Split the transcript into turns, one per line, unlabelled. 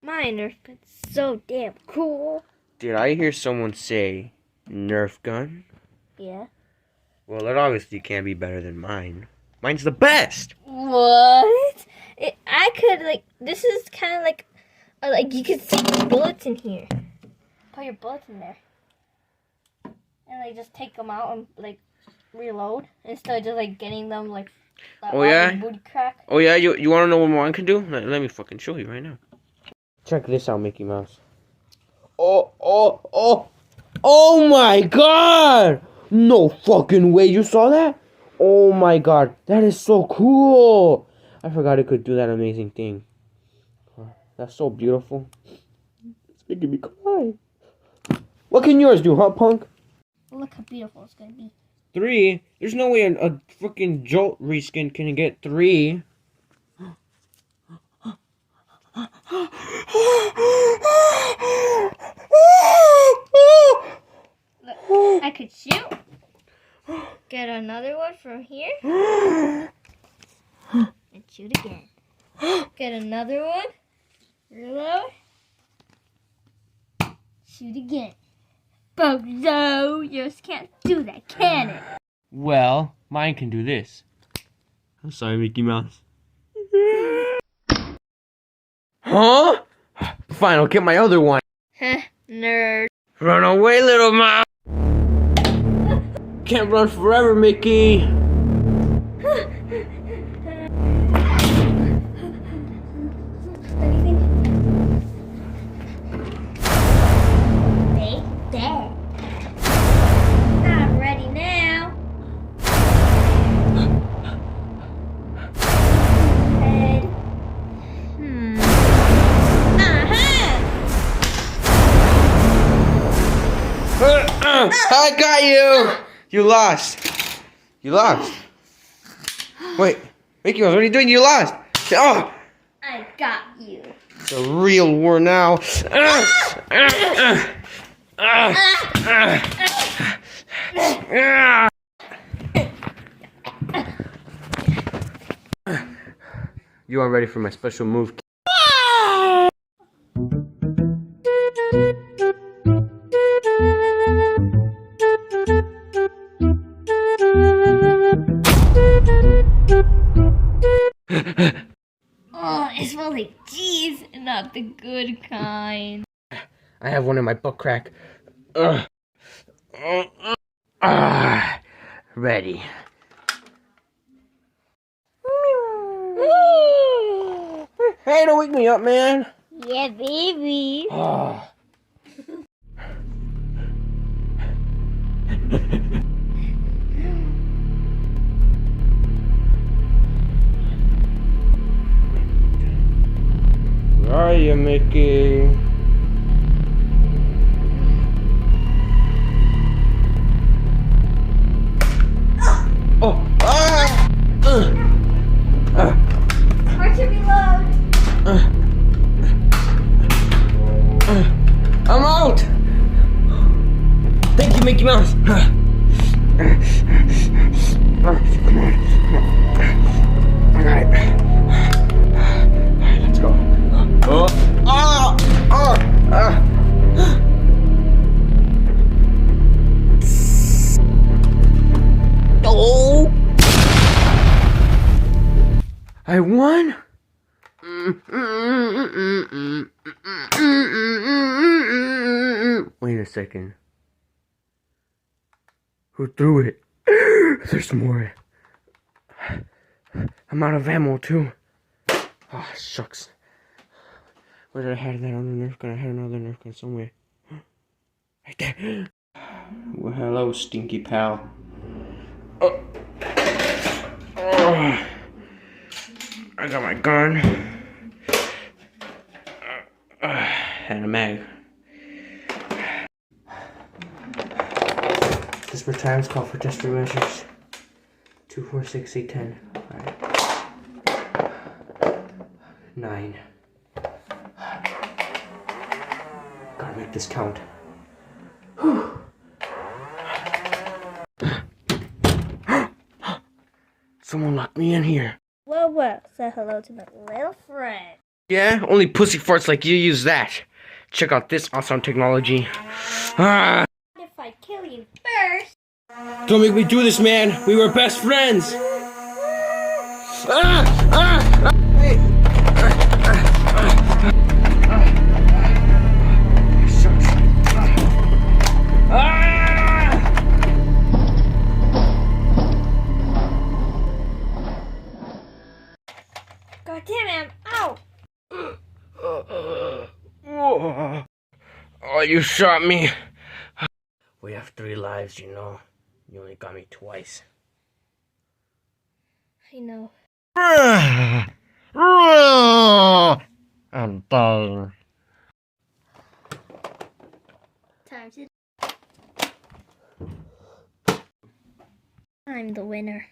My nerf gun's so damn cool.
Did I hear someone say nerf gun?
Yeah.
Well, it obviously can't be better than mine. Mine's the best!
What? I could, like, this is kind of like you could see bullets in here. Put your bullets in there. And, like, just take them out and, like, reload. Instead of just, like, getting them, like,
Oh, yeah?
booty crack.
Oh, yeah? You want to know what mine can do? Let me fucking show you right now. Check this out, Mickey Mouse. Oh my god! No fucking way, you saw that? Oh my god, that is so cool! I forgot it could do that amazing thing. That's so beautiful. It's making me cry. What can yours do, huh, punk?
Look how beautiful it's gonna be.
3? There's no way a freaking Jolt reskin can get 3.
Look, I could shoot. Get another one from here. And shoot again. Get another one. Reload. Shoot again. Bozo, yours can't do that, can it?
Well, mine can do this. I'm sorry, Mickey Mouse. Huh? Fine, I'll get my other one.
Heh, nerd.
Run away, little mouse! Can't run forever, Mickey.
They dead. I'm ready now. Head.
I got you! You lost. You lost. Wait, Mickey Mouse, what are you doing? You lost. Oh!
I got you.
It's a real war now. You aren't ready for my special move.
Oh, it smells like cheese, not the good kind.
I have one in my butt crack. Ready. Hey, don't wake me up, man.
Yeah, baby.
Where are you, Mickey? Oh!
Hard to reload.
I'm out! Thank you, Mickey Mouse. Come on. Alright. Alright, let's go. Oh! I won? Wait a second. Who threw it? There's more. I'm out of ammo too. Oh, shucks. Where did I have that other nerf gun? I had another nerf gun somewhere. Right there. Well, hello, stinky pal. I got my gun. And a mag. Desperate times call for desperate measures. 2, 4, 6, 8, 10. Alright. 9. Gotta make this count. Whew. Someone locked me in here.
Well, say hello to my little friend.
Yeah, only pussy farts like you use that. Check out this awesome technology. Ah.
If I kill you first.
Don't make me do this, man. We were best friends. Hey.
God damn it, ow!
Oh, you shot me. We have 3 lives, you know. You only got me twice.
I know.
I'm done.
Time to. I'm the winner.